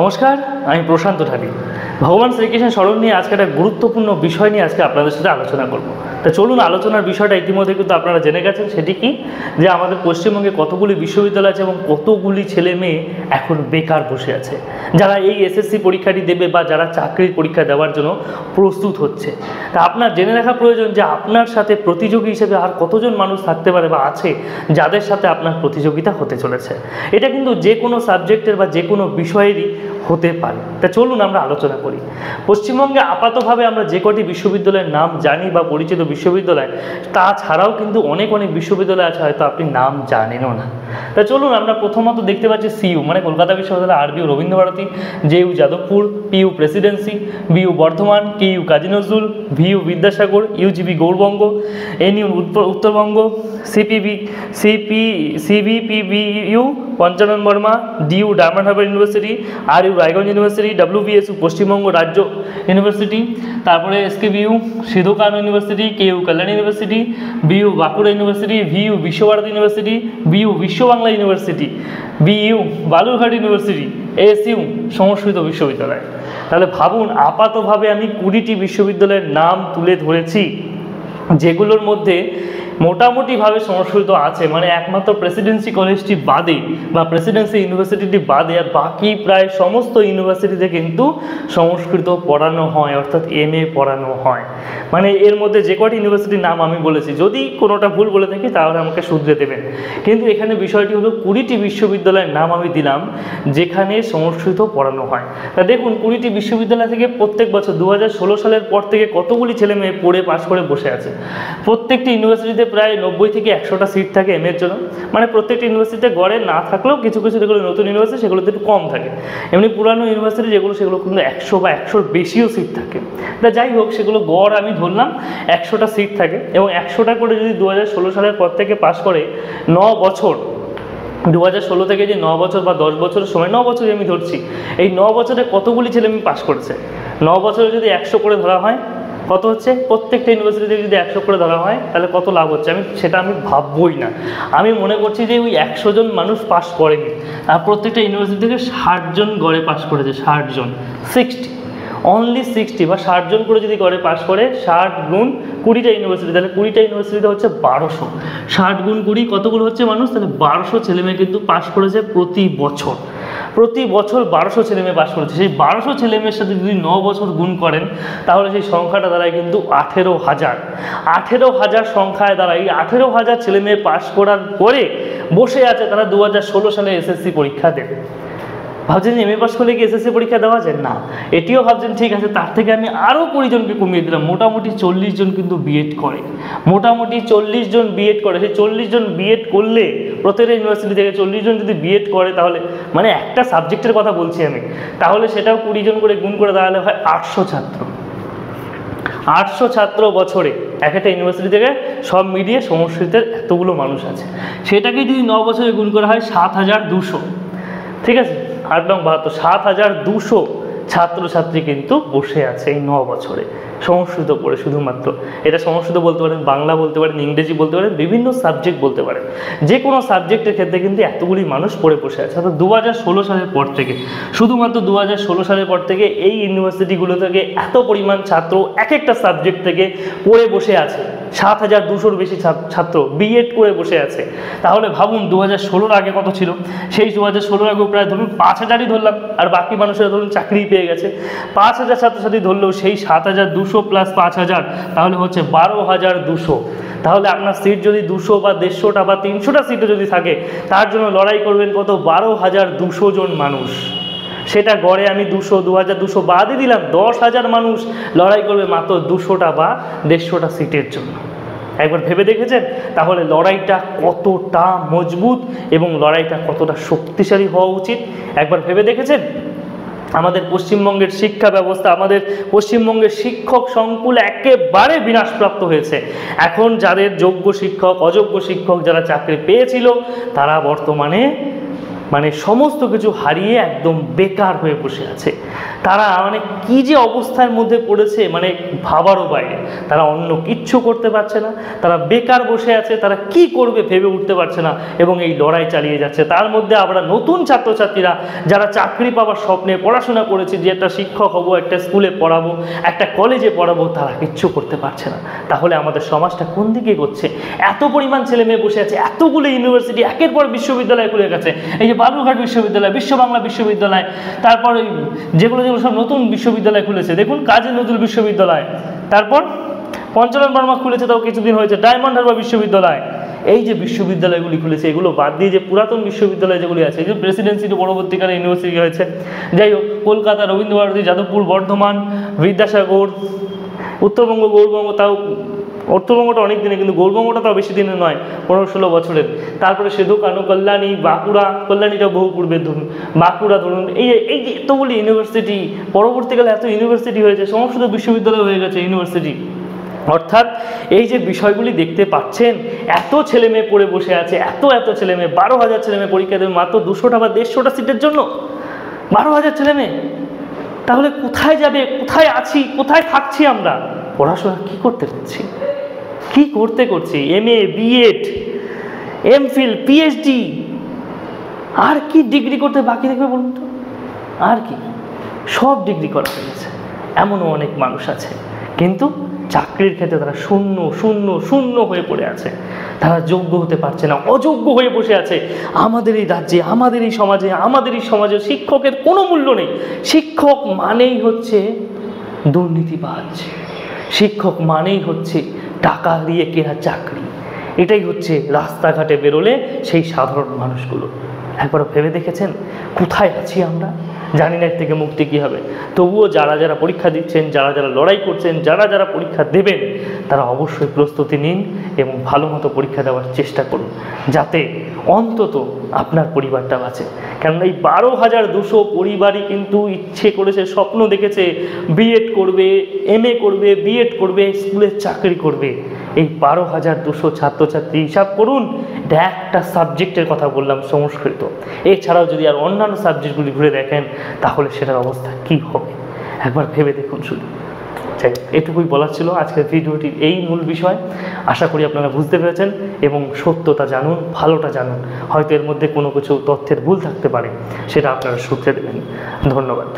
নমস্কার, আমি প্রশান্ত ঢালি। ভগবান শ্রীকৃষ্ণের স্মরণ নিয়ে আজকে একটা গুরুত্বপূর্ণ বিষয় নিয়ে আজকে আপনাদের সাথে আলোচনা করব। তা চলুন, আলোচনার বিষয়টা ইতিমধ্যে কিন্তু আপনারা জেনে গেছেন। সেটি কি, যে আমাদের পশ্চিমবঙ্গে কতগুলি বিশ্ববিদ্যালয় আছে এবং কতগুলি ছেলে মেয়ে এখন বেকার বসে আছে, যারা এই এসএসসি পরীক্ষাটি দেবে বা যারা চাকরির পরীক্ষা দেওয়ার জন্য প্রস্তুত হচ্ছে। তা আপনার জেনে রাখা প্রয়োজন যে আপনার সাথে প্রতিযোগী হিসেবে আর কতজন মানুষ থাকতে পারে বা আছে যাদের সাথে আপনার প্রতিযোগিতা হতে চলেছে। এটা কিন্তু যে কোনো সাবজেক্টের বা যে কোনো বিষয়েরই হতে পারে। তা চলুন আমরা আলোচনা করি। পশ্চিমবঙ্গে আপাতভাবে আমরা যে কটি বিশ্ববিদ্যালয়ের নাম জানি বা পরিচিত বিশ্ববিদ্যালয়, তাছাড়াও কিন্তু অনেক বিশ্ববিদ্যালয় আছে হয়তো আপনি নাম জানেনও না। তা চলুন, আমরা প্রথমত দেখতে পাচ্ছি সিইউ মানে কলকাতা বিশ্ববিদ্যালয়, RBU Rabindra Bharati, JU Jadavpur, PU Presidency, BU Bardhaman, KU Kazi Nazrul, VU Vidyasagar, UGB Gour Banga, NU Uttar Banga, CBPBU Panchanan Barma, DU Diamond Harbour university, RU Raiganj university, WBSU Paschimbanga রাজ্য ইউনিভার্সিটি, তারপরে SKBU Sidhu Kanhu university, KU Kalyani university, BU Bankura university, VU Visva Bharati university, BU Biswa Bangla university, BU Balurghat university, ASU Sanskrit বিশ্ববিদ্যালয়। তাহলে ভাবুন, আপাতভাবে আমি 20টি বিশ্ববিদ্যালয়ের নাম তুলে ধরেছি, যেগুলোর মধ্যে মোটামুটিভাবে সংস্কৃত আছে, মানে একমাত্র প্রেসিডেন্সি কলেজটি বাদে বা প্রেসিডেন্সি ইউনিভার্সিটিটি বাদে আর বাকি প্রায় সমস্ত ইউনিভার্সিটিতে কিন্তু সংস্কৃত পড়ানো হয়, অর্থাৎ এমএ পড়ানো হয়। মানে এর মধ্যে যে কটি ইউনিভার্সিটির নাম আমি বলেছি, যদি কোনোটা ভুল বলে থাকি তাহলে আমাকে শুধরে দেবেন। কিন্তু এখানে বিষয়টি হলো 20টি বিশ্ববিদ্যালয়ের নাম আমি দিলাম যেখানে সংস্কৃত পড়ানো হয়। তা দেখুন, 20টি বিশ্ববিদ্যালয় থেকে প্রত্যেক বছর 2016 সালের পর থেকে কতগুলি ছেলে মেয়ে পড়ে পাশ করে বসে আছে। প্রত্যেকটি ইউনিভার্সিটিতে প্রায় 90 থেকে 100টা সিট থাকে এমএর জন্য। মানে প্রত্যেকটি ইউনিভার্সিটিতে গড়ে না থাকলেও কিছু কিছু যেগুলো নতুন ইউনিভার্সিটি সেগুলোতে একটু কম থাকে। এমনি পুরানো ইউনিভার্সিটি সেগুলো কিন্তু 100 বা 100-র বেশিও সিট থাকে। তা যাই হোক, সেগুলো গড় আমি ধরলাম 100টা সিট থাকে এবং 100টা করে যদি 2016 সালের পর থেকে পাশ করে 9 বছর, 2016 থেকে যে 9 বছর বা 10 বছরের সময়, 9 বছরই আমি ধরছি, এই 9 বছরে কতগুলি ছেলে মেয়ে পাশ করেছে? 9 বছরে যদি 100 করে ধরা হয় কত হচ্ছে? প্রত্যেকটা ইউনিভার্সিটিতে যদি 100 করে ধরা হয় তাহলে কত লাভ হচ্ছে? সেটা আমি ভাববই না। আমি মনে করছি যে ওই 100 জন মানুষ পাস করেনি, আর প্রত্যেকটা ইউনিভার্সিটি থেকে 60 জন গড়ে পাস করেছে। 60 জন, 60, অনলি 60 বা 60 জন করে যদি গড়ে পাস করে, 60 গুণ 20টা ইউনিভার্সিটি, তাহলে 20টা ইউনিভার্সিটিতে হচ্ছে 1200। 60 গুণ 20 কতগুলো হচ্ছে মানুষ? তাহলে 1200 ছেলেমেয়ে কিন্তু পাস করেছে প্রতি বছর। প্রতি বছর 1200 ছেলেমেয়ে পাস করেছে। সেই 1200 ছেলেমেয়ের সাথে যদি 9 বছর গুণ করেন তাহলে সেই সংখ্যাটা দাঁড়ায় কিন্তু 18,000। 18,000 সংখ্যায় দাঁড়ায়। এই 18,000 ছেলেমেয়ে পাস করার পরে বসে আছে, তারা 2016 সালে এসএসসি পরীক্ষা দেবে। ভাবছেন এমএ পাস করলে কি এসএসসি পরীক্ষা দেওয়া যায়? না। এটিও ভাবছেন ঠিক আছে, তার থেকে আমি আরও 20 জনকে কমিয়ে দিলাম। মোটামুটি 40 জন কিন্তু বিএড করে। মোটামুটি 40 জন বিএড করে। সেই 40 জন বিএড করলে, প্রত্যেকটা ইউনিভার্সিটি থেকে 40 জন যদি বিএড করে, তাহলে মানে একটা সাবজেক্টের কথা বলছি আমি, তাহলে সেটাও 20 জন করে গুণ করে দাঁড়ালে হয় 800 ছাত্র। 800 ছাত্র বছরে এক একটা ইউনিভার্সিটি থেকে সব মিলিয়ে সংস্কৃতের এতগুলো মানুষ আছে। সেটাকে যদি 9 বছরে গুণ করা হয় 7,200। ঠিক আছে, 8 নং 72, 7,200 ছাত্রছাত্রী কিন্তু বসে আছে এই 9 বছরে সংস্কৃত পড়ে। শুধুমাত্র এটা সংস্কৃত বলতে পারেন, বাংলা বলতে পারেন, ইংরেজি বলতে পারেন, বিভিন্ন সাবজেক্ট বলতে পারেন। যে কোনো সাবজেক্টের ক্ষেত্রে কিন্তু এতগুলি মানুষ পড়ে বসে আছে। অর্থাৎ 2016 সালের পর থেকে, শুধুমাত্র 2016 সালের পর থেকে এই ইউনিভার্সিটিগুলো থেকে এত পরিমাণ ছাত্র এক একটা সাবজেক্ট থেকে পড়ে বসে আছে। 7,200-র বেশি ছাত্র বিএড করে বসে আছে। তাহলে ভাবুন 2016-র আগে কত ছিল? সেই 2016-র আগেও প্রায় ধরুন 5,000-ই ধরলাম, আর বাকি মানুষেরা ধরুন চাকরি পেয়ে গেছে। 5,000 ছাত্রছাত্রী ধরলেও সেই 7,200 প্লাস 5,000 তাহলে হচ্ছে 12,200। তাহলে আপনার সিট যদি 200 বা 150টা বা 300টা সিটও যদি থাকে, তার জন্য লড়াই করবেন কত? 12,200 জন মানুষ। সেটা গড়ে আমি 2,200 বাদই দিলাম, 10,000 মানুষ লড়াই করবে মাত্র 200টা বা 150টা সিটের জন্য। একবার ভেবে দেখেছেন তাহলে লড়াইটা কতটা মজবুত এবং লড়াইটা কতটা শক্তিশালী হওয়া উচিত? একবার ভেবে দেখেছেন? আমাদের পশ্চিমবঙ্গের শিক্ষা ব্যবস্থা, আমাদের পশ্চিমবঙ্গের শিক্ষক সংকুল একেবারে বিনাশপ্রাপ্ত হয়েছে। এখন যাদের যোগ্য শিক্ষক, অযোগ্য শিক্ষক যারা চাকরি পেয়েছিল, তারা বর্তমানে মানে সমস্ত কিছু হারিয়ে একদম বেকার হয়ে বসে আছে। তারা মানে কি যে অবস্থার মধ্যে পড়েছে, মানে ভাবারও বাইরে। তারা অন্য কিচ্ছু করতে পারছে না, তারা বেকার বসে আছে, তারা কি করবে ভেবে উঠতে পারছে না এবং এই লড়াই চালিয়ে যাচ্ছে। তার মধ্যে আমরা নতুন ছাত্রছাত্রীরা যারা চাকরি পাওয়ার স্বপ্নে পড়াশোনা করেছে, যে একটা শিক্ষক হব, একটা স্কুলে পড়াবো, একটা কলেজে পড়াবো, তারা কিচ্ছু করতে পারছে না। তাহলে আমাদের সমাজটা কোন দিকে এগোচ্ছে? এত পরিমাণ ছেলে মেয়ে বসে আছে, এতগুলো ইউনিভার্সিটি একের পর বিশ্ববিদ্যালয় খুলে গেছে। এই যে বালুরঘাট বিশ্ববিদ্যালয়, বিশ্ব বাংলা বিশ্ববিদ্যালয়, তারপর যেগুলো সব নতুন বিশ্ববিদ্যালয় খুলেছে, দেখুন কাজী নজরুল বিশ্ববিদ্যালয়, তারপর পঞ্চানন বর্মা খুলেছে, তাও কিছুদিন হয়েছে ডায়মন্ড হারবার বিশ্ববিদ্যালয়। এই যে বিশ্ববিদ্যালয়গুলি খুলেছে, এগুলো বাদ দিয়ে যে পুরাতন বিশ্ববিদ্যালয় যেগুলি আছে, যে প্রেসিডেন্সির পরবর্তীকালে ইউনিভার্সিটি হয়েছে, যাই হোক কলকাতা, রবীন্দ্রভারতী, যাদবপুর, বর্ধমান, বিদ্যাসাগর, উত্তরবঙ্গ, গৌরবঙ্গ, তাও উত্তরবঙ্গটা অনেক দিনে, কিন্তু গৌরবঙ্গটা তাও বেশি দিনের নয়, 15-16 বছরের। তারপরে সিধু কানু, কল্যাণী, বাঁকুড়া, কল্যাণীটা বহু পূর্বের ধরুন, বাঁকুড়া ধরুন, এই যে এতগুলি ইউনিভার্সিটি, পরবর্তীকালে এত ইউনিভার্সিটি হয়েছে, সমস্ত বিশ্ববিদ্যালয় হয়ে গেছে ইউনিভার্সিটি। অর্থাৎ এই যে বিষয়গুলি দেখতে পাচ্ছেন, এত ছেলে মেয়ে পড়ে বসে আছে, এত ছেলে মেয়ে, 12,000 ছেলে মেয়ে পরীক্ষা দেবে মাত্র 200টা বা 150টা সিটের জন্য। 12,000 ছেলে মেয়ে, তাহলে কোথায় যাবে? কোথায় আছি? কোথায় থাকছি আমরা? পড়াশোনা কি করতে করছি? কি করছি? MA, BEd, MPhil, PhD, আর কি ডিগ্রি করতে বাকি থাকবে বলুন তো? আর কি? সব ডিগ্রি করা হয়ে গেছে। এমনও অনেক মানুষ আছে, কিন্তু চাকরির ক্ষেত্রে তারা শূন্য হয়ে পড়ে আছে। তারা যোগ্য হতে পারছে না, অযোগ্য হয়ে বসে আছে। আমাদের এই রাজ্যে, আমাদের এই সমাজে শিক্ষকের কোনো মূল্য নেই। শিক্ষক মানেই হচ্ছে দুর্নীতিবাজ, শিক্ষক মানেই হচ্ছে টাকা দিয়ে কেনা চাকরি। এটাই হচ্ছে রাস্তাঘাটে বেরোলে সেই সাধারণ মানুষগুলো। একবার ভেবে দেখেছেন কোথায় আছি আমরা? জানি না এর থেকে মুক্তি কী হবে। তবুও যারা পরীক্ষা দিচ্ছেন, যারা লড়াই করছেন, যারা পরীক্ষা দেবেন, তারা অবশ্যই প্রস্তুতি নিন এবং ভালো মতো পরীক্ষা দেওয়ার চেষ্টা করুন, যাতে অন্তত আপনার পরিবারটা বাঁচে। কেননা এই 12,200 পরিবারই কিন্তু ইচ্ছে করেছে, স্বপ্ন দেখেছে BEd করবে, MA করবে, BEd করবে, স্কুলের চাকরি করবে। এই 12,200 ছাত্রছাত্রী হিসাব করুন, এটা একটা সাবজেক্টের কথা বললাম, সংস্কৃত। এছাড়াও যদি আর অন্যান্য সাবজেক্টগুলি ঘুরে দেখেন, তাহলে সেটার অবস্থা কি হবে একবার ভেবে দেখুন শুধু। চাই এটুকুই বলার ছিল আজকের ভিডিওটির এই মূল বিষয়। আশা করি আপনারা বুঝতে পেরেছেন এবং সত্যতা জানুন, ভালোটা জানুন। হয়তো এর মধ্যে কোনো কিছু তথ্যের ভুল থাকতে পারে, সেটা আপনারা শুধরে দেবেন। ধন্যবাদ।